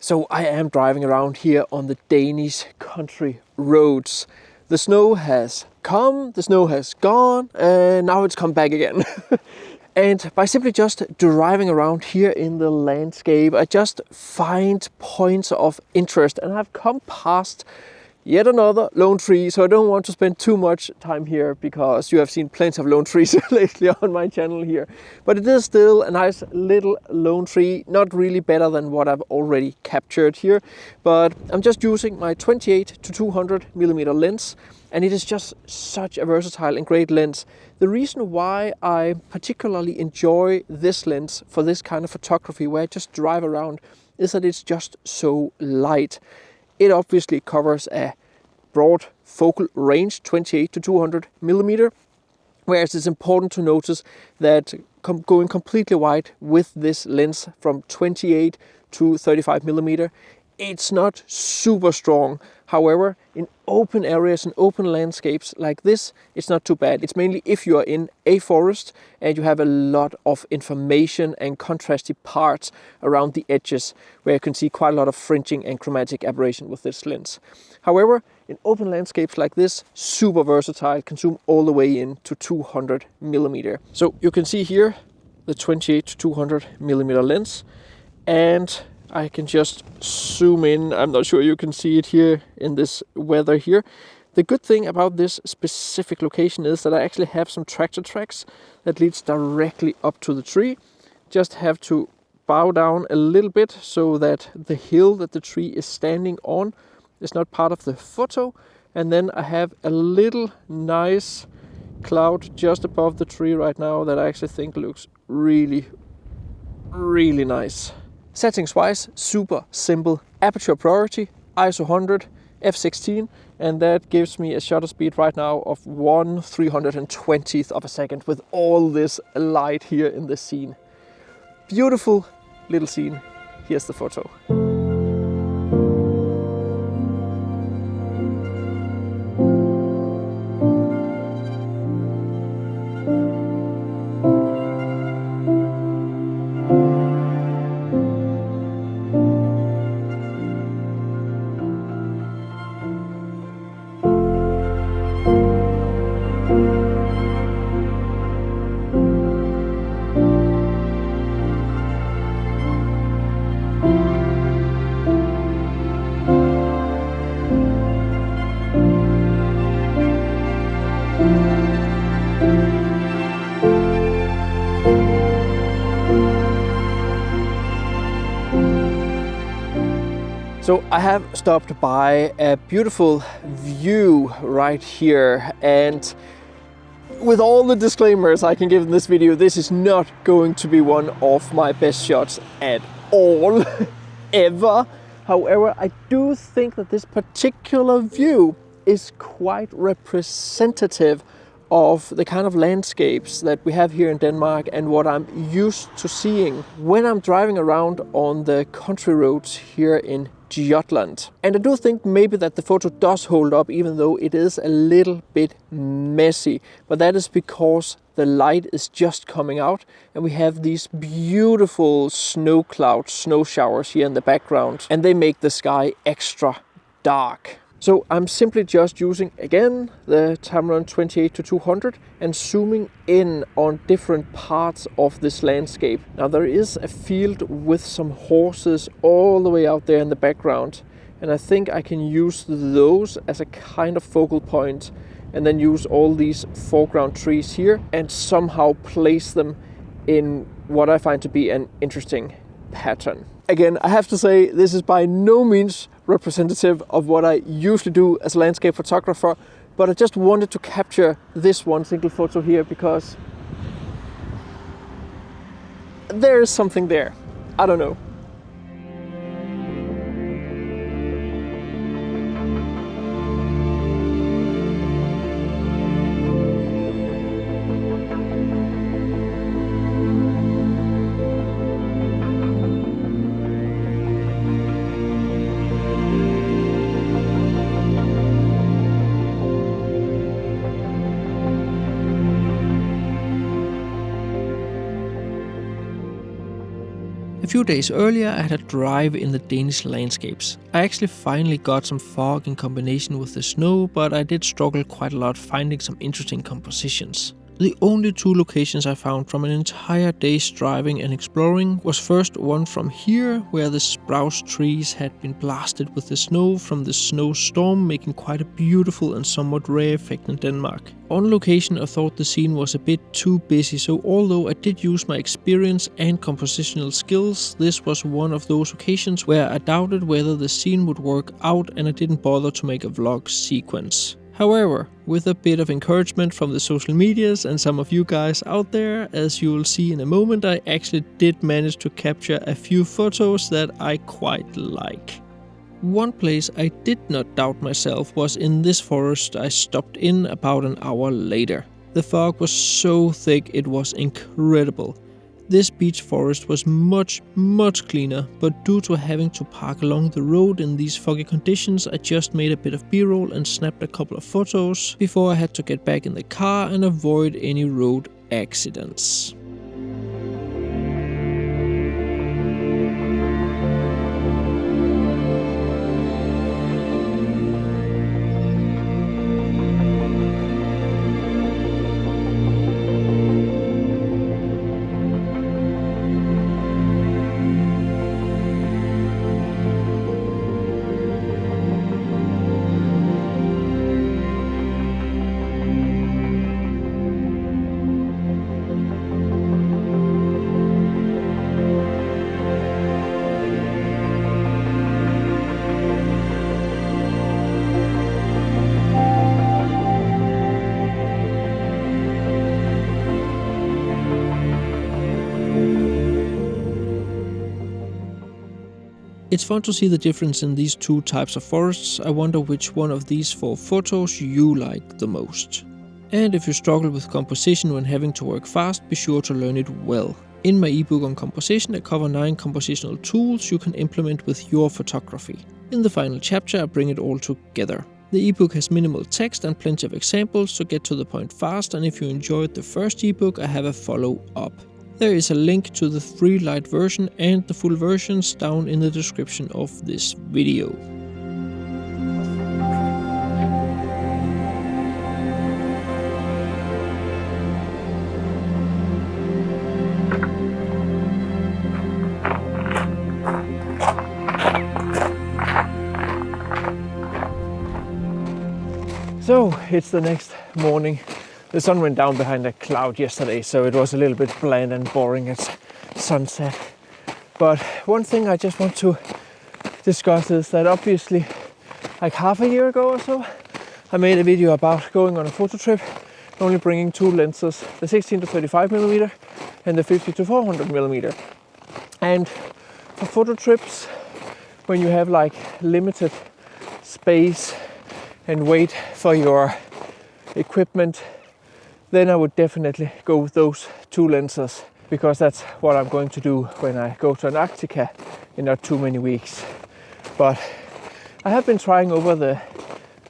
So I am driving around here on the Danish country roads. The snow has come, the snow has gone, and now it's come back again. And by simply just driving around here in the landscape, I just find points of interest, and I've come past yet another lone tree, so I don't want to spend too much time here because you have seen plenty of lone trees lately on my channel here. But it is still a nice little lone tree, not really better than what I've already captured here, but I'm just using my 28-200mm lens, and it is just such a versatile and great lens. The reason why I particularly enjoy this lens for this kind of photography where I just drive around is that it's just so light. It obviously covers a broad focal range, 28-200mm, whereas it's important to notice that going completely wide with this lens from 28-35mm, it's not super strong. However, in open areas and open landscapes like this, it's not too bad. It's mainly if you are in a forest and you have a lot of information and contrasty parts around the edges, where you can see quite a lot of fringing and chromatic aberration with this lens. However, in open landscapes like this, super versatile, can zoom all the way in to 200mm. So you can see here the 28-200mm lens, and I can just zoom in. I'm not sure you can see it here in this weather here. The good thing about this specific location is that I actually have some tractor tracks that leads directly up to the tree. Just have to bow down a little bit so that the hill that the tree is standing on is not part of the photo. And then I have a little nice cloud just above the tree right now that I actually think looks really, really nice. Settings wise, super simple. Aperture priority, ISO 100, f16, and that gives me a shutter speed right now of 1/320th of a second with all this light here in the scene. Beautiful little scene. Here's the photo. So I have stopped by a beautiful view right here, and with all the disclaimers I can give in this video, this is not going to be one of my best shots at all, ever. However, I do think that this particular view is quite representative of the kind of landscapes that we have here in Denmark and what I'm used to seeing when I'm driving around on the country roads here in Jutland. And I do think maybe that the photo does hold up, even though it is a little bit messy, but that is because the light is just coming out and we have these beautiful snow clouds, snow showers here in the background, and they make the sky extra dark. So I'm simply just using, again, the Tamron 28-200 and zooming in on different parts of this landscape. Now there is a field with some horses all the way out there in the background, and I think I can use those as a kind of focal point and then use all these foreground trees here and somehow place them in what I find to be an interesting pattern. Again, I have to say this is by no means representative of what I usually do as a landscape photographer, but I just wanted to capture this one single photo here because there is something there. I don't know. A few days earlier I had a drive in the Danish landscapes. I actually finally got some fog in combination with the snow, but I did struggle quite a lot finding some interesting compositions. The only two locations I found from an entire day's driving and exploring was first one from here, where the spruce trees had been blasted with the snow from the snowstorm, making quite a beautiful and somewhat rare effect in Denmark. On location I thought the scene was a bit too busy, so although I did use my experience and compositional skills, this was one of those occasions where I doubted whether the scene would work out and I didn't bother to make a vlog sequence. However, with a bit of encouragement from the social medias and some of you guys out there, as you will see in a moment, I actually did manage to capture a few photos that I quite like. One place I did not doubt myself was in this forest I stopped in about an hour later. The fog was so thick it was incredible. This beech forest was much cleaner, but due to having to park along the road in these foggy conditions, I just made a bit of b-roll and snapped a couple of photos before I had to get back in the car and avoid any road accidents. It's fun to see the difference in these two types of forests. I wonder which one of these 4 photos you like the most. And if you struggle with composition when having to work fast, be sure to learn it well. In my ebook on composition I cover 9 compositional tools you can implement with your photography. In the final chapter I bring it all together. The ebook has minimal text and plenty of examples, so get to the point fast, and if you enjoyed the first ebook I have a follow-up. There is a link to the free light version and the full versions down in the description of this video. So it's the next morning. The sun went down behind a cloud yesterday, so it was a little bit bland and boring at sunset. But one thing I just want to discuss is that obviously, like half a year ago or so, I made a video about going on a photo trip, only bringing 2 lenses, the 16-35mm and the 50-400mm. And for photo trips, when you have like limited space and weight for your equipment, then I would definitely go with those 2 lenses, because that's what I'm going to do when I go to Antarctica in not too many weeks. But I have been trying over the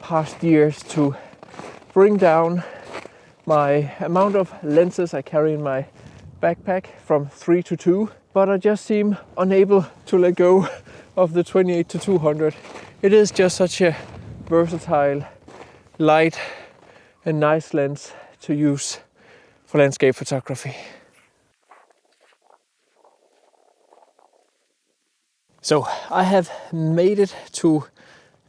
past years to bring down my amount of lenses I carry in my backpack from 3 to 2, but I just seem unable to let go of the 28-200. It is just such a versatile, light and nice lens to use for landscape photography. So I have made it to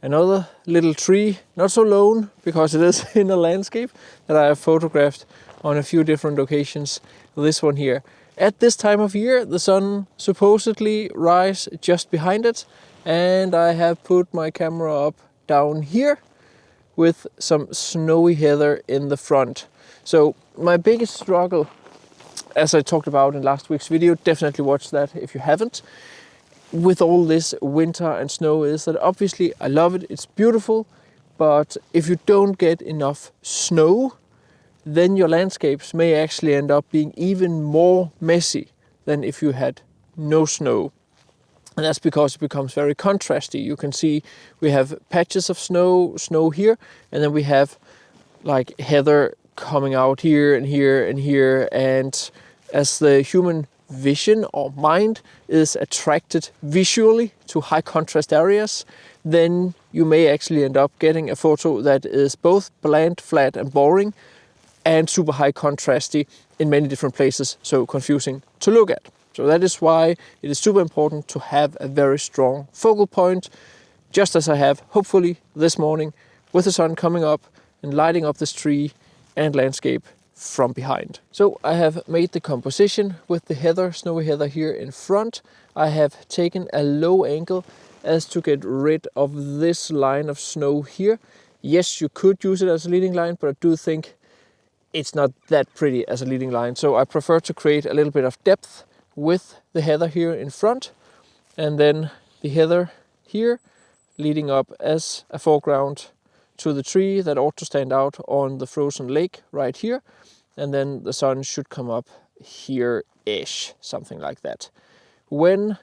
another little tree, not so lone because it is in a landscape, that I have photographed on a few different occasions. This one here. At this time of year the sun supposedly rises just behind it, and I have put my camera up down here with some snowy heather in the front. So my biggest struggle, as I talked about in last week's video, definitely watch that if you haven't, with all this winter and snow, is that obviously I love it, it's beautiful, but if you don't get enough snow, then your landscapes may actually end up being even more messy than if you had no snow. And that's because it becomes very contrasty. You can see we have patches of snow here, and then we have like heather coming out here and here and here. And as the human vision or mind is attracted visually to high contrast areas, then you may actually end up getting a photo that is both bland, flat and boring and super high contrasty in many different places, so confusing to look at. So that is why it is super important to have a very strong focal point, just as I have hopefully this morning with the sun coming up and lighting up this tree and landscape from behind. So I have made the composition with the heather, snowy heather here in front. I have taken a low angle as to get rid of this line of snow here. Yes, you could use it as a leading line, but I do think it's not that pretty as a leading line. So I prefer to create a little bit of depth with the heather here in front, and then the heather here leading up as a foreground to the tree that ought to stand out on the frozen lake right here. And then the sun should come up here-ish, something like that. When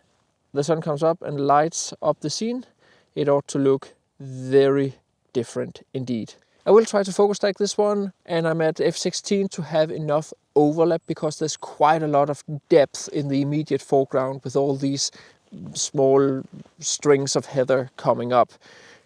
the sun comes up and lights up the scene, it ought to look very different indeed. I will try to focus stack this one, and I'm at f16 to have enough overlap because there's quite a lot of depth in the immediate foreground with all these small strings of heather coming up.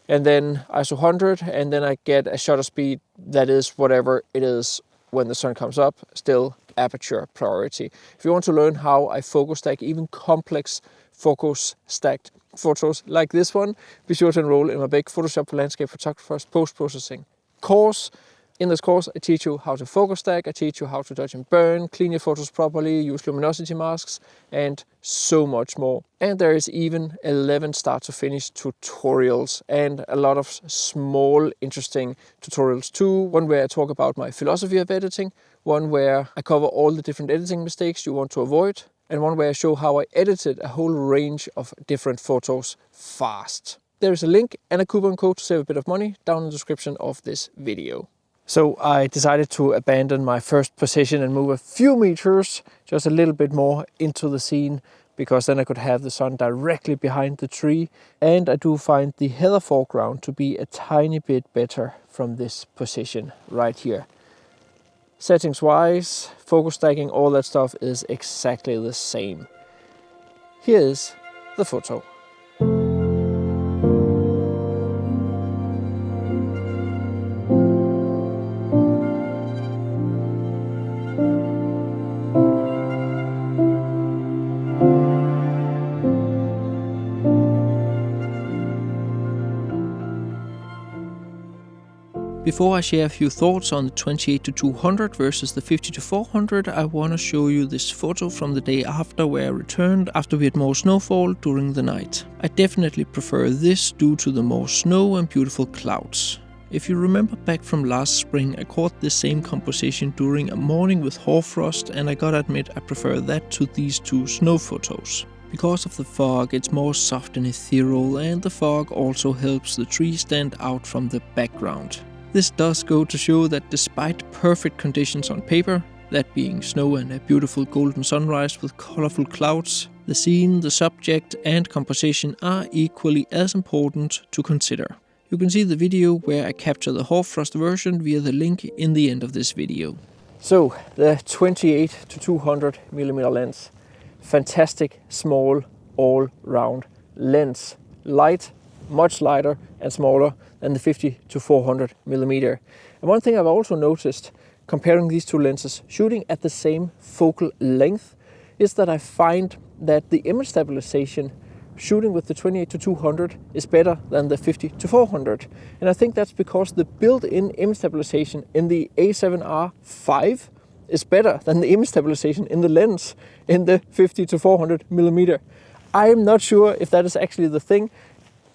And then ISO 100, and then I get a shutter speed that is whatever it is when the sun comes up, still aperture priority. If you want to learn how I focus stack even complex focus stacked photos like this one, be sure to enroll in my big Photoshop for Landscape Photographers post-processing course. In this course, I teach you how to focus stack, I teach you how to dodge and burn, clean your photos properly, use luminosity masks, and so much more. And there is even 11 start to finish tutorials and a lot of small interesting tutorials too. One where I talk about my philosophy of editing, one where I cover all the different editing mistakes you want to avoid, and one where I show how I edited a whole range of different photos fast. There is a link and a coupon code to save a bit of money down in the description of this video. So I decided to abandon my first position and move a few meters, just a little bit more into the scene, because then I could have the sun directly behind the tree. And I do find the heather foreground to be a tiny bit better from this position right here. Settings wise, focus stacking, all that stuff is exactly the same. Here is the photo. Before I share a few thoughts on the 28-200 versus the 50-400, I want to show you this photo from the day after, where I returned after we had more snowfall during the night. I definitely prefer this due to the more snow and beautiful clouds. If you remember back from last spring, I caught the same composition during a morning with hoarfrost, and I gotta admit I prefer that to these two snow photos. Because of the fog, it's more soft and ethereal, and the fog also helps the tree stand out from the background. This does go to show that despite perfect conditions on paper, that being snow and a beautiful golden sunrise with colorful clouds, the scene, the subject and composition are equally as important to consider. You can see the video where I capture the hoarfrost version via the link in the end of this video. So the 28-200mm lens, fantastic small all-round lens, light, much lighter and smaller than the 50-400mm. And one thing I've also noticed comparing these two lenses shooting at the same focal length is that I find that the image stabilization shooting with the 28-200 is better than the 50-400. And I think that's because the built-in image stabilization in the A7R5 is better than the image stabilization in the lens in the 50-400mm. I'm not sure if that is actually the thing.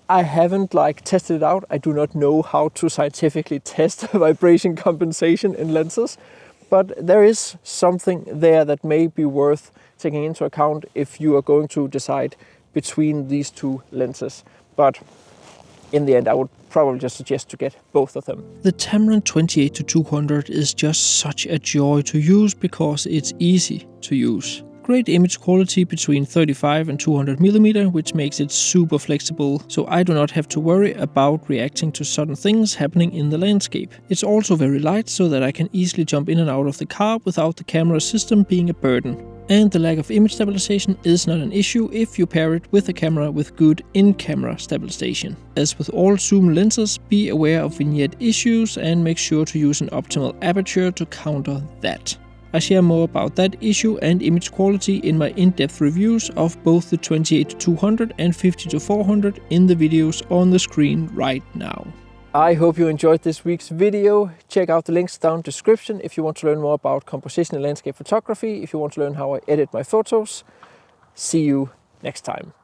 I haven't tested it out. I do not know how to scientifically test vibration compensation in lenses, but there is something there that may be worth taking into account if you are going to decide between these two lenses. But in the end, I would probably just suggest to get both of them. The Tamron 28-200 is just such a joy to use because it's easy to use. Great image quality between 35 and 200mm, which makes it super flexible, so I do not have to worry about reacting to sudden things happening in the landscape. It's also very light, so that I can easily jump in and out of the car without the camera system being a burden. And the lack of image stabilization is not an issue if you pair it with a camera with good in-camera stabilization. As with all zoom lenses, be aware of vignette issues and make sure to use an optimal aperture to counter that. I share more about that issue and image quality in my in-depth reviews of both the 28-200 and 50-400 in the videos on the screen right now. I hope you enjoyed this week's video. Check out the links down in the description if you want to learn more about composition and landscape photography, if you want to learn how I edit my photos. See you next time.